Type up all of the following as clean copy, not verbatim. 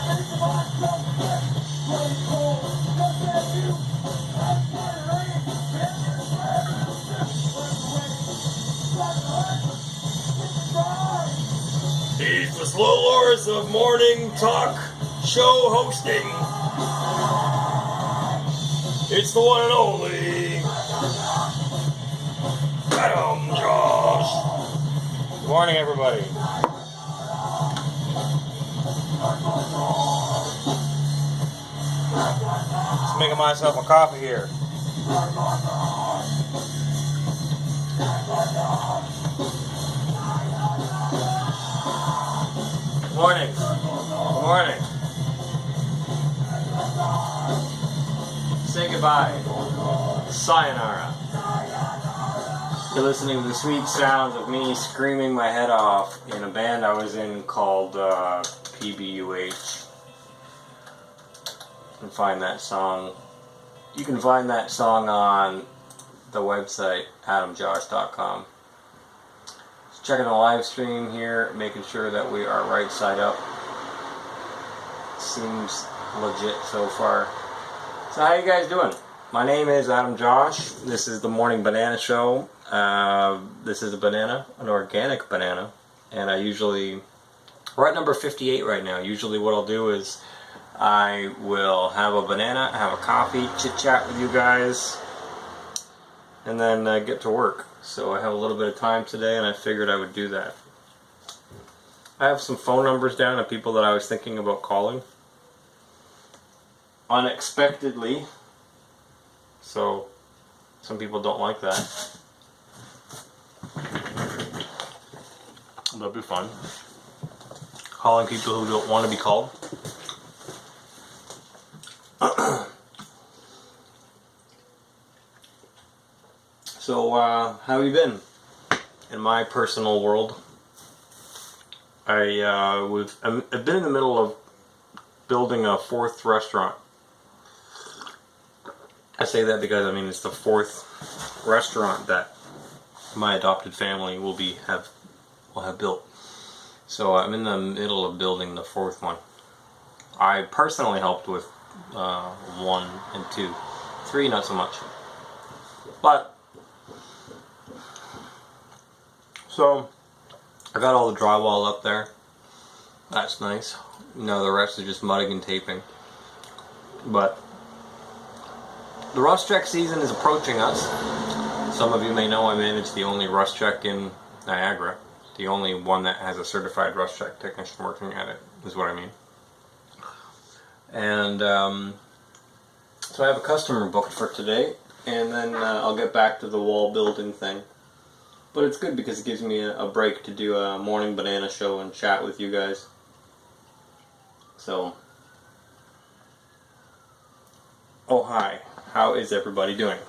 He's the slow horse of morning talk show hosting. It's the one and only Adam Josh. Good morning, everybody. Just making myself a coffee here. Good morning. Good morning. Say goodbye. Sayonara. You're listening to the sweet sounds of me screaming my head off in a band I was in called PBUH. You can find that song. You can find that song on the website adamjosh.com. Just checking the live stream here, making sure that we are right side up. Seems legit so far. So how you guys doing? My name is Adam Josh. This is the Morning Banana Show. This is a banana, an organic banana, and we're at number 58 right now. Usually what I'll do is I will have a banana, have a coffee, chit chat with you guys, and then get to work. So I have a little bit of time today, and I figured I would do that. I have some phone numbers down of people that I was thinking about calling unexpectedly. So some people don't like that. That'll be fun. Calling people who don't want to be called. So, how have you been? In my personal world, I've been in the middle of building a fourth restaurant. I say that because it's the fourth restaurant that my adopted family will have built. So I'm in the middle of building the fourth one. I personally helped with 1 and 2, 3 not so much. But so I got all the drywall up there. That's nice. Now the rest is just mudding and taping. But the rust check season is approaching us. Some of you may know I manage the only rust check in Niagara. The only one that has a certified rust check technician working at it, is what I mean. And so I have a customer booked for today, and then I'll get back to the wall building thing. But it's good because it gives me a break to do a morning banana show and chat with you guys. So, oh hi, how is everybody doing?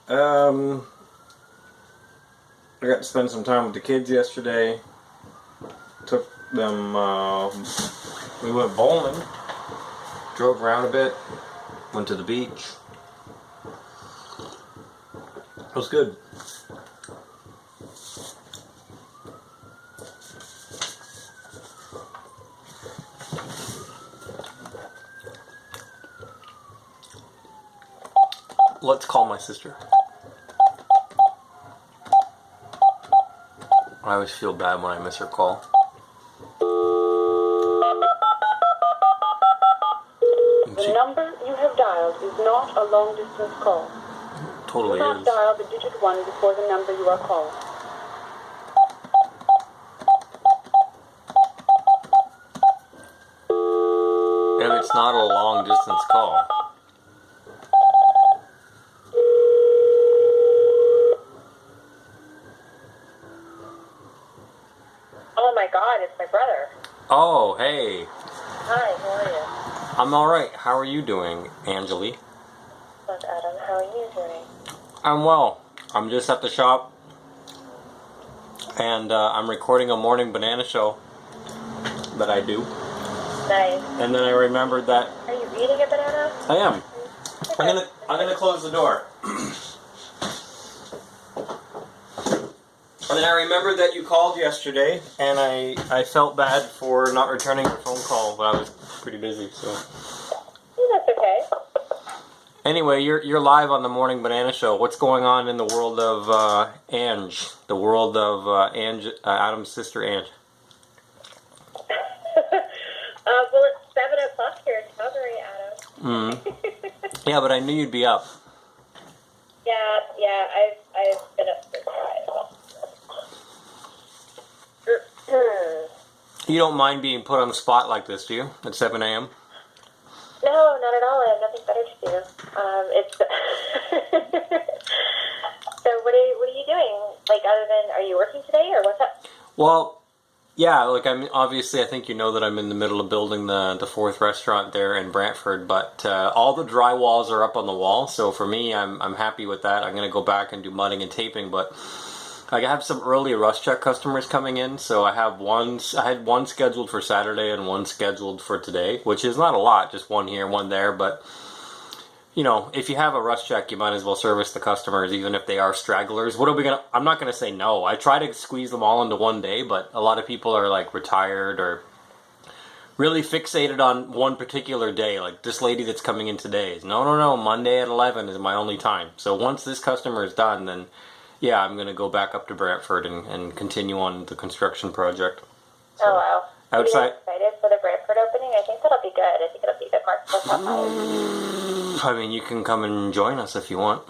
I got to spend some time with the kids yesterday. Took them, we went bowling, drove around a bit, went to the beach. It was good. Let's call my sister. I always feel bad when I miss her call. The number you have dialed is not a long distance call. Totally Do not is. dial the digit 1 before the number you are calling. And it's not a long distance call. Oh my God, it's my brother. Oh, hey. Hi, how are you? I'm alright. How are you doing, Angelee? Good, Adam. How are you doing? I'm well. I'm just at the shop. And I'm recording a morning banana show that I do. Nice. And then I remembered that Are you eating a banana? I am. I'm gonna close the door. And then I remembered that you called yesterday, and I felt bad for not returning your phone call, but I was pretty busy, so. Yeah, that's okay. Anyway, you're live on the Morning Banana Show. What's going on in the world of Ange? The world of Adam's sister Ange. Well, it's 7 o'clock here in Calgary, Adam. Yeah, but I knew you'd be up. Yeah, I've been up for a while. You don't mind being put on the spot like this, do you? At 7 a.m.? No, not at all. I have nothing better to do. It's so. What are you doing? Like, other than, are you working today, or what's up? Well, yeah. Like, I think you know that I'm in the middle of building the fourth restaurant there in Brantford. But all the drywalls are up on the wall, so for me, I'm happy with that. I'm gonna go back and do mudding and taping, but I have some early rust check customers coming in, so I had one scheduled for Saturday and one scheduled for today, which is not a lot, just one here, one there, but you know, if you have a rust check, you might as well service the customers, even if they are stragglers. I'm not gonna say no. I try to squeeze them all into one day, but a lot of people are like retired or really fixated on one particular day, like this lady that's coming in today is, no, Monday at 11 is my only time. So once this customer is done, then yeah, I'm going to go back up to Brantford and continue on the construction project. So, oh, wow. Outside. Are you excited for the Brantford opening? I think that'll be good. I think it'll be a good market for Popeyes. I mean, you can come and join us if you want.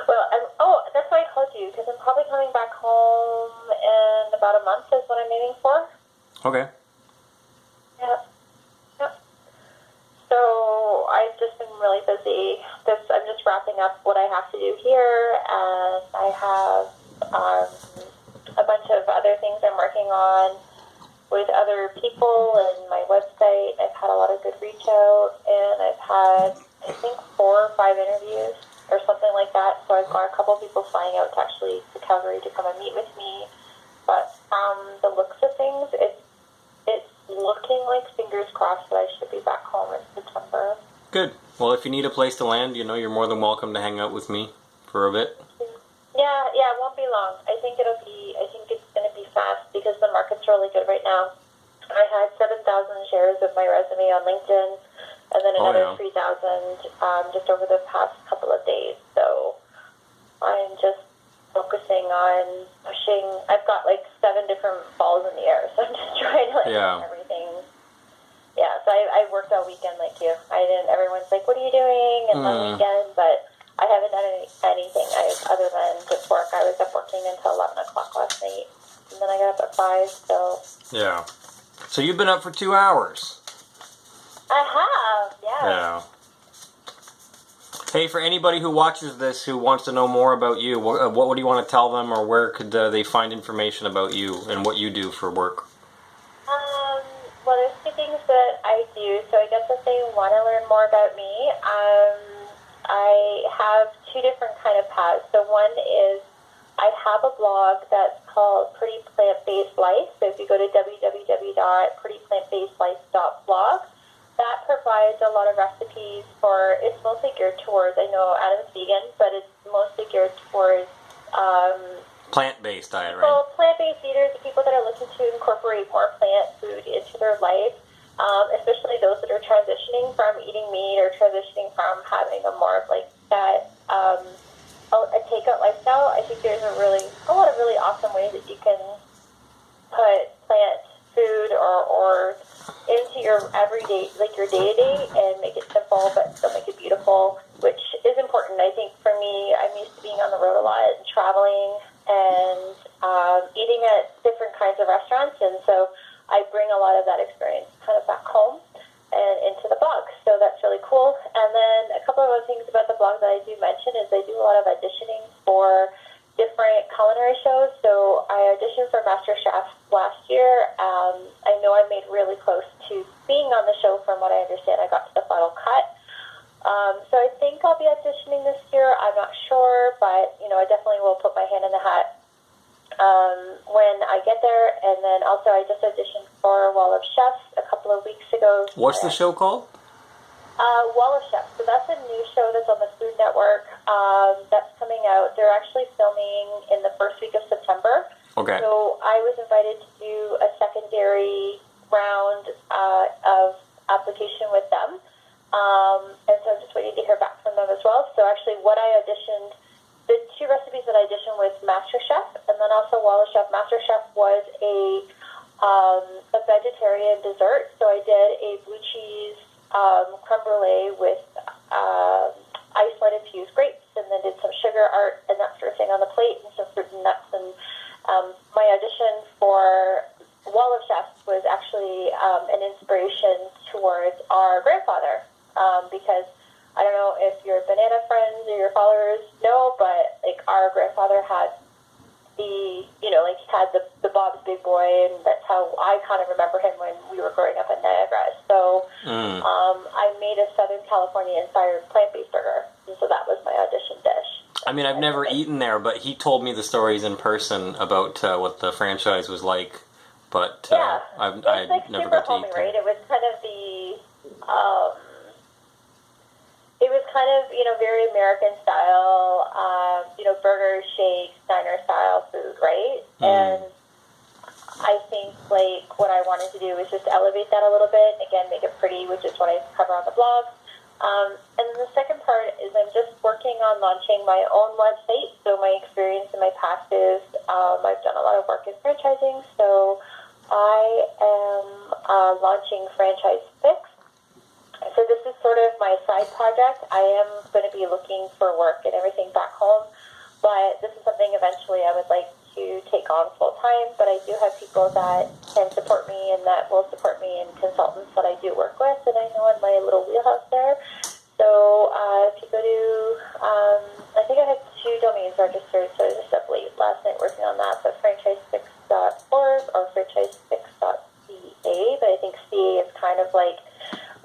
Well, that's why I called you, because I'm probably coming back home in about a month is what I'm aiming for. Okay. Yeah. So I've just been really busy. I'm just wrapping up what I have to do here, and I have a bunch of other things I'm working on with other people and my website. I've had a lot of good reach out, and I've had, I think, 4 or 5 interviews or something like that. So I've got a couple of people flying out to Calgary to come and meet with me. But from the looks of things, it's looking like, fingers crossed, that I should be back home in September. Good. Well, if you need a place to land, you know, you're more than welcome to hang out with me for a bit. Yeah, it won't be long. I think it's going to be fast because the market's really good right now. I had 7,000 shares of my resume on LinkedIn, and then another 3,000 just over the past couple of days. So I'm just focusing on pushing. I've got like 7 different balls in the air, so I'm just trying to everything. Yeah, so I worked all weekend like you. Everyone's like, "What are you doing?" And on weekend, but I haven't done anything other than just work. I was up working until 11 o'clock last night, and then I got up at 5. So yeah. So you've been up for 2 hours. I have, yeah. Hey, for anybody who watches this who wants to know more about you, what do you want to tell them, or where could they find information about you and what you do for work? Well, there's 2 things that I do. So I guess if they want to learn more about me, I have 2 different kind of paths. So one is I have a blog that's called Pretty Plant-Based Life. So if you go to www.prettyplantbasedlife.blog, that provides a lot of recipes for, it's mostly geared towards, I know Adam's vegan, but it's mostly geared towards plant-based diet, right? So plant-based eaters, the people that are looking to incorporate more plant food into their life, especially those that are transitioning from eating meat or transitioning from having a more of like that a takeout lifestyle. I think there's a lot of really awesome ways that you can put plant food or into your everyday, like your day-to-day, and make it simple but still make it beautiful, which is important. I think for me, I'm used to being on the road a lot and traveling and eating at different kinds of restaurants, and so I bring a lot of that experience kind of back home and into the blog. So that's really cool. And then a couple of other things about the blog that I do mention is I do a lot of auditioning for different culinary shows. So I auditioned for MasterChef last year. I know I made really close to being on the show. From what I understand, I got to the final cut. So I think I'll be auditioning this year. I'm not sure, but I definitely will put my hand in the hat when I get there. And then also I just auditioned for Wall of Chefs a couple of weeks ago. What's the show called? Wall of Chefs. So that's a new show that's on the Food Network. That's coming out. They're actually filming in the first week of September. Okay. So I was invited to do a secondary round of application with them. And so I'm just waiting to hear back from them as well. So actually what I auditioned, the two recipes that I auditioned with MasterChef and then also Wall of Chef. MasterChef was a vegetarian dessert. So I did a blue cheese creme brulee with isolated fused grapes and then did some sugar art and that sort of thing on the plate and some fruit and nuts. And my audition for Wall of Chefs was actually an inspiration towards our grandfather because I don't know if your banana friends or your followers know, but like our grandfather had the Bob's Big Boy, and that's how I kind of remember him when we were growing up in Niagara. So I made a Southern California-inspired plant-based burger, and so that was my audition dish. I mean, I've never eaten there, but he told me the stories in person about what the franchise was like, but I like never super got to homey, eat right? there. It was kind of very American style, burger, shakes, diner style food, right? And I think like what I wanted to do was just elevate that a little bit, again, make it pretty, which is what I cover on the blog. And then the second part is I'm just working on launching my own website. So my experience in my past is I've done a lot of work in franchising. So I am launching Franchise Fix. So this is sort of my side project. I am going to be looking for work and everything back home, but this is something eventually I would like to take on full time. But I do have people that can support me and that will support me, and consultants that I do work with, and I know in my little wheelhouse there. So if you go to, I think I had 2 domains registered, so I was just up late last night working on that, but franchisefix.org or franchisefix.ca, but I think CA is kind of like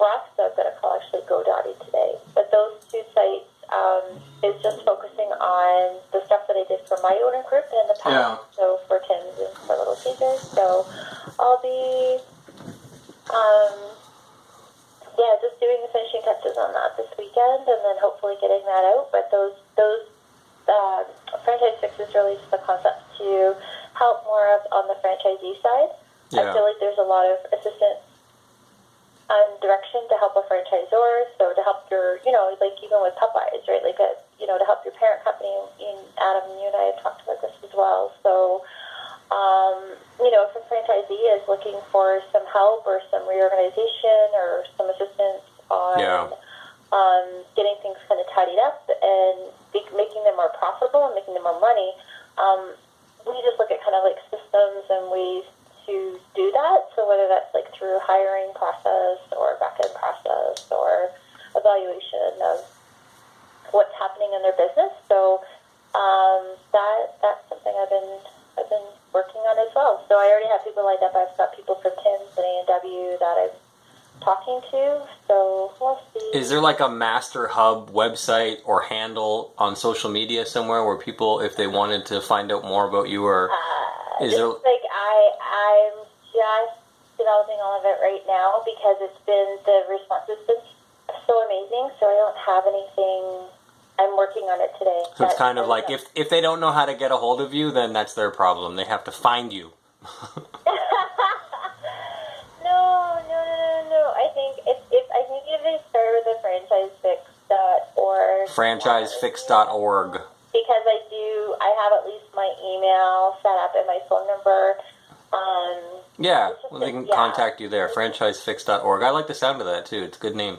rough, so I've got to call actually GoDaddy today. But those 2 sites is just focusing on the stuff that I did for my owner group in the past, so for Tim's and for Little Caesars. So I'll be, just doing the finishing touches on that this weekend, and then hopefully getting that out. But those franchise fix is really just a concept to help more on the franchisee side. I feel like there's a lot of assistance direction to help a franchisor, so to help your, like even with Popeyes, right, like, to help your parent company, Adam, you and I have talked about this as well, so, if a franchisee is looking for some help or some reorganization or some assistance on getting things kind of tidied up and making them more profitable and making them more money, we just look at kind of like systems and ways to do that. So whether that's like through hiring process or back-end process or evaluation of what's happening in their business. So that's something I've been working on as well. So I already have people lined up. I've got people from Tim's and A&W that I'm talking to. So we'll see. Is there like a master hub website or handle on social media somewhere where people, if they wanted to find out more about you, or is there like I'm just developing all of it right now because the response has been so amazing, so I don't have anything. I'm working on it today. So it's kind of like if they don't know how to get a hold of you, then that's their problem. They have to find you. No. I think if they start with the franchisefix.org. Franchisefix.org. Because I have at least my email set up and my phone number. They can contact you there. Franchisefix.org. I like the sound of that too. It's a good name.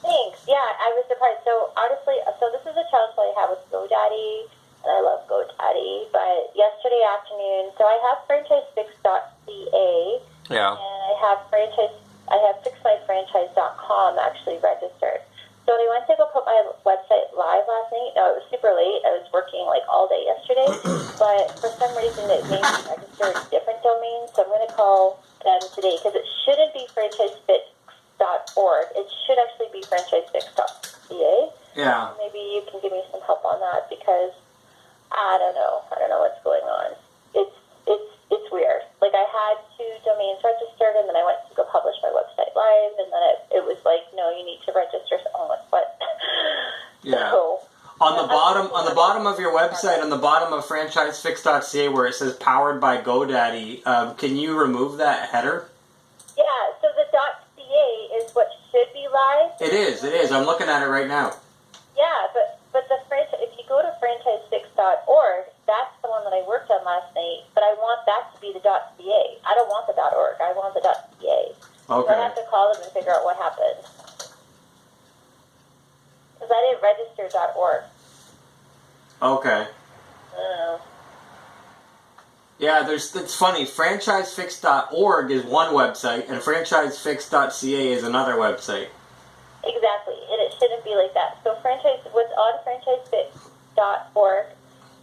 Thanks. Yeah, I was surprised. So honestly, this is a challenge that I have with GoDaddy, and I love GoDaddy. But yesterday afternoon, so I have franchisefix.ca, and I have fixmyfranchise.com actually registered. So when I went to go put my website live last night, no, it was super late. I was working like all day yesterday, but for some reason it made me register a different domain. So I'm going to call them today because it shouldn't be franchisefix.org. It should actually be franchisefix.ca. Yeah. Maybe you can give me some help on that because I don't know what's going on. It's weird. Like I had 2 domains registered, and then I went to go publish my website live, and then it was like, no, you need to register bottom of your website, on the bottom of franchisefix.ca, where it says "Powered by GoDaddy," can you remove that header? Yeah. So the .ca is what should be live. It is. It is. I'm looking at it right now. Yeah, but the franchise. If you go to franchisefix.org, that's the one that I worked on last night. But I want that to be the .ca. I don't want the .org. I want the .ca. So I have to call them and figure out what happened. Because I didn't register .org. Okay. Yeah, it's funny. Franchisefix.org is one website, and franchisefix.ca is another website. Exactly, and it shouldn't be like that. So what's on franchisefix.org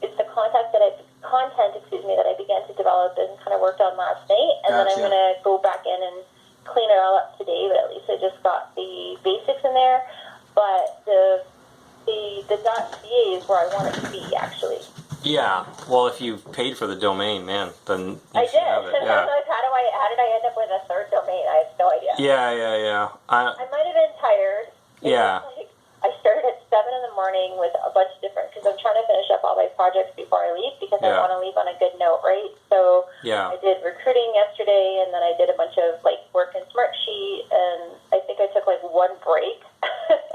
is the content that I began to develop and kind of worked on last night, and then I'm going to go back in and clean it all up today. But at least I just got the basics in there. But the .ca is where I want it to be, actually. Yeah. Well, if you paid for the domain, man, then I did. have it. Yeah. How did I end up with a third domain? I have no idea. Yeah. I might have been tired. Yeah. I started at 7 in the morning with a bunch of different, because I'm trying to finish up all my projects before I leave, because I want to leave on a good note, right? So I did recruiting yesterday, and then I did a bunch of work in Smartsheet, and I think I took one break.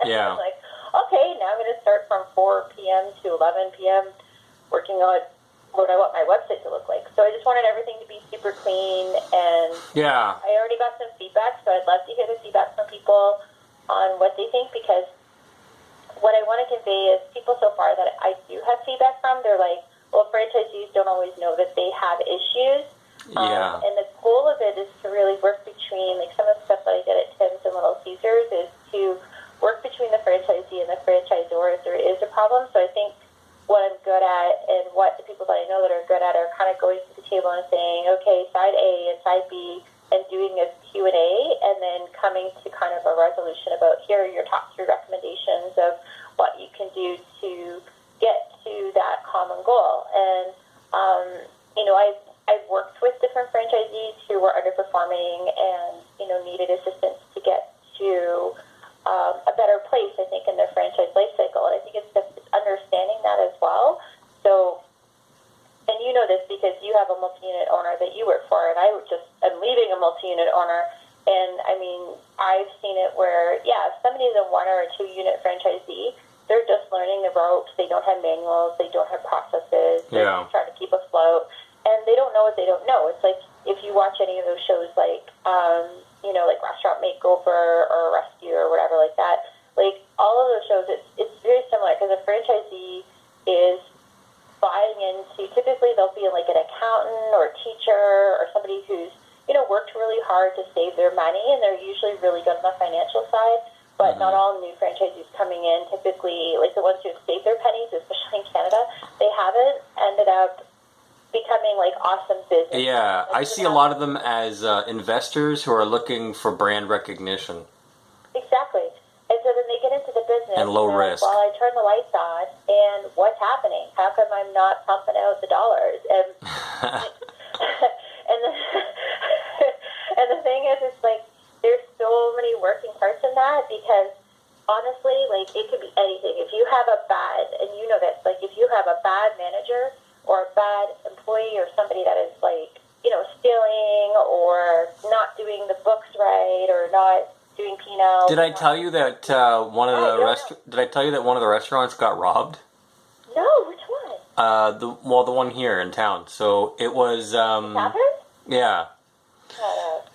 Yeah. I'm like, okay, now I'm going to start from 4 p.m. to 11 p.m. working on what I want my website to look like. So I just wanted everything to be super clean, and I already got some feedback, so I'd love to hear the feedback from people on what they think, because what I want to convey is people so far that I do have feedback from, they're like, well, franchisees don't always know that they have issues. And the goal of it is to really work between, some of the stuff that I did at Tim's and Little Caesars is to work between the franchisee and the franchisor if there is a problem. So I think what I'm good at and what the people that I know that are good at are kind of going to the table and saying, okay, side A and side B, and doing a Q&A, and then coming to kind of a resolution about here are your top 3 recommendations of what you can do to get to that common goal. And, I've worked with different franchisees who were underperforming and, needed assistance to get to a better place, I think, in their franchise life cycle. And I think it's understanding that as well. So, and you know this because you have a multi-unit owner that you work for, and I'm leaving a multi-unit owner, and I mean, I've seen it where, if somebody's a 1 or a 2 unit franchisee, they're just learning the ropes, they don't have manuals, they don't have processes, they're just trying to keep afloat, and they don't know what they don't know. It's like, if you watch any of those shows like Restaurant Makeover or Rescue or whatever like that, all of those shows, it's very similar, because a franchisee is buying into, typically they'll be like an accountant or a teacher or somebody who's, worked really hard to save their money, and they're usually really good on the financial side, but not all new franchisees coming in, typically, the ones who have saved their pennies, especially in Canada, they haven't ended up becoming awesome business. Yeah, I see a lot of them as investors who are looking for brand recognition. Exactly. And so then they get into the business. And low risk. Well, I turn the lights on, and what's happening? How come I'm not pumping out the dollars? And and the thing is, it's there's so many working parts in that, because honestly, it could be anything. If you have a bad, and you know this, if you have a bad manager or a bad employee or somebody that is stealing or not doing the books right or not doing P&L. Did I tell you that one of the restaurants got robbed? No, which one? The one here in town. So it was Catherine? Yeah.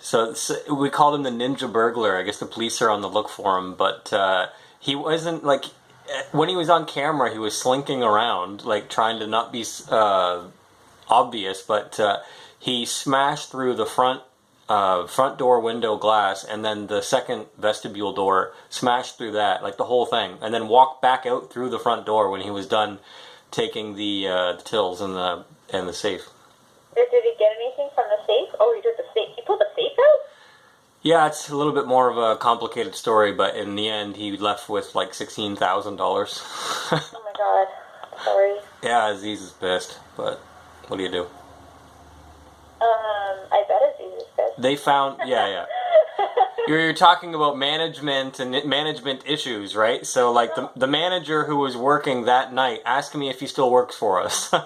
So we called him the Ninja Burglar. I guess the police are on the look for him, but he wasn't when he was on camera, he was slinking around, trying to not be obvious, but he smashed through the front door window glass, and then the second vestibule door, smashed through that, the whole thing, and then walked back out through the front door when he was done taking the tills and the safe. Did he get anything from the safe? Oh, he did the safe. He pulled the safe out? Yeah, it's a little bit more of a complicated story, but in the end, he left with $16,000. Oh my God, sorry. Yeah, Aziz is pissed, but what do you do? I bet Aziz is pissed. They found, yeah. You're talking about management and management issues, right? So, like, the manager who was working that night asked me if he still works for us. And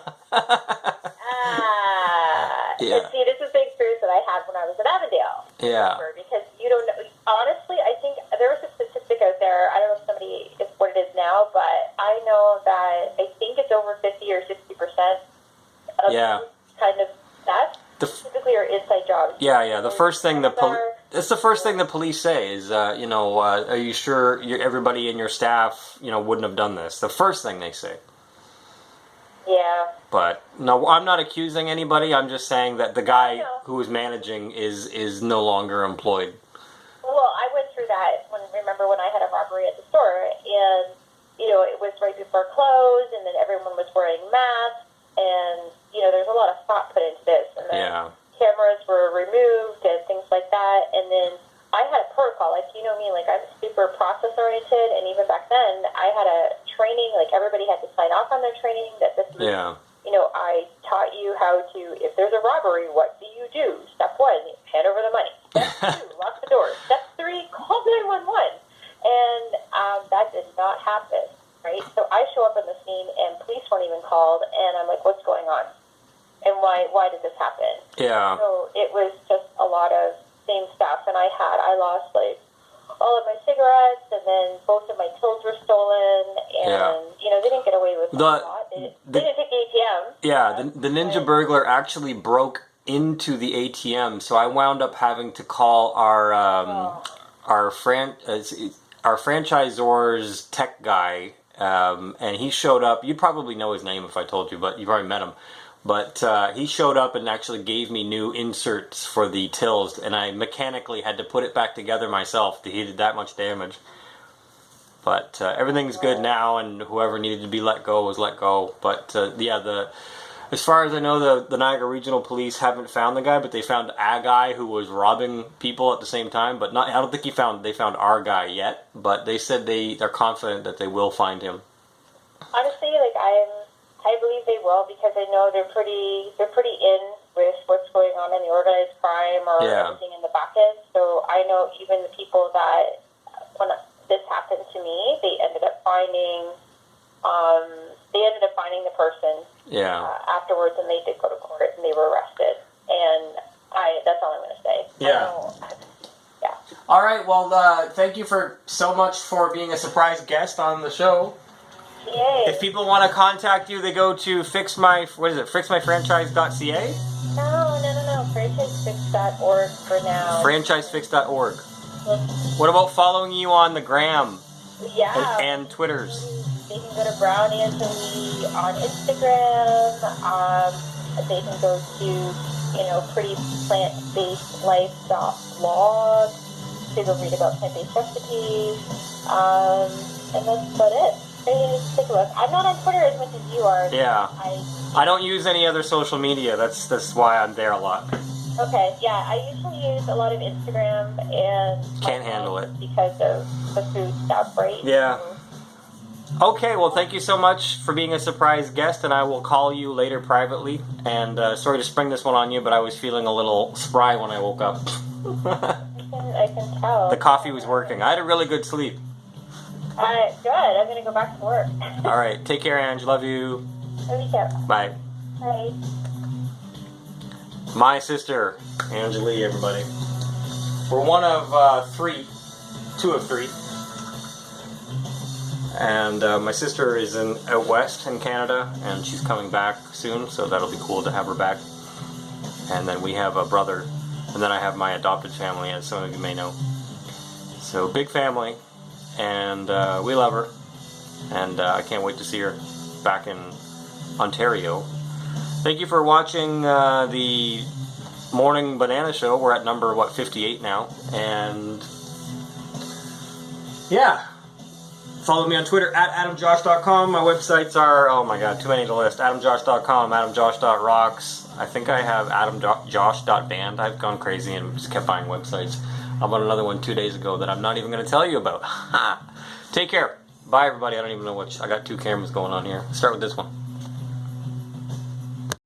see, this is the experience that I had when I was at Avondale. Yeah. Because you don't know. Honestly, I think there was a statistic out there. I don't know if somebody is what it is now, but I know that I think it's over 50 or 60% of kind of that typically are inside jobs. Yeah. The first thing it's the first thing the police say is, are you sure everybody in your staff, wouldn't have done this? The first thing they say. Yeah. But no, I'm not accusing anybody. I'm just saying that the guy who was managing is no longer employed. Well, I went through that remember when I had a robbery at the store, and it was right before close, and then everyone was wearing masks, and there's a lot of thought put into this, and then cameras were removed and things like that, and then I had a protocol, like me, like I'm super process oriented, and even back then I had a training, like everybody had to sign off on their training that this was, I taught you how to, if there's a robbery, what do you do? Step 1, hand over the money. Step 2, lock the door. Step 3, call 911. And that did not happen, right? So I show up on the scene, and police weren't even called, and I'm like, what's going on? And why did this happen? Yeah. So it was just a lot of same stuff, and I lost like all of my cigarettes, and then both of my tills were stolen, and they didn't get away with a lot. They didn't take the ATM. Yeah, the ninja burglar actually broke into the ATM, so I wound up having to call our franchisor's tech guy, and he showed up. You'd probably know his name if I told you, but you've already met him. But he showed up and actually gave me new inserts for the tills, and I mechanically had to put it back together myself. He did that much damage. But everything's good now, and whoever needed to be let go was let go. But as far as I know, the Niagara Regional Police haven't found the guy, but they found a guy who was robbing people at the same time. But I don't think they found our guy yet. But they said they're confident that they will find him. Honestly, I believe they will, because I know they're pretty in with what's going on in the organized crime or everything in the back end. So I know even the people that, when this happened to me, they ended up finding the person afterwards, and they did go to court and they were arrested. And that's all I'm going to say. Yeah. All right. Well, thank you so much for being a surprise guest on the show. Yay. If people want to contact you, they go to fixmyfranchise.ca? No. Franchisefix.org for now. Franchisefix.org. What about following you on the gram? Yeah. And Twitters? They can go to Brown Angelee on Instagram. They can go to, pretty plant-based life.blog. They go read about plant-based recipes. And that's about it. Take a look. I'm not on Twitter as much as you are. Yeah. I don't use any other social media. That's why I'm there a lot. Okay, yeah. I usually use a lot of Instagram and... Can't handle it. Because of the food stuff, right? Yeah. Okay, well, thank you so much for being a surprise guest, and I will call you later privately. And sorry to spring this one on you, but I was feeling a little spry when I woke up. I can tell. The coffee was working. I had a really good sleep. Good. I'm going to go back to work. All right. Take care, Ange. Love you. Love you too. Bye. Bye. My sister, Angelee, everybody. We're one of two of three. And my sister is out west in Canada, and she's coming back soon, so that'll be cool to have her back. And then we have a brother, and then I have my adopted family, as some of you may know. So, big family. And we love her, and I can't wait to see her back in Ontario. Thank you for watching the Morning Banana Show. We're at number 58 now, and follow me on Twitter at AdamJosh.com. My websites are, oh my god, too many to list. AdamJosh.com, AdamJosh.rocks. I think I have AdamJosh.band. I've gone crazy and just kept buying websites. I'm on another one 2 days ago that I'm not even going to tell you about. Take care. Bye, everybody. I don't even know which. I got two cameras going on here. Start with this one.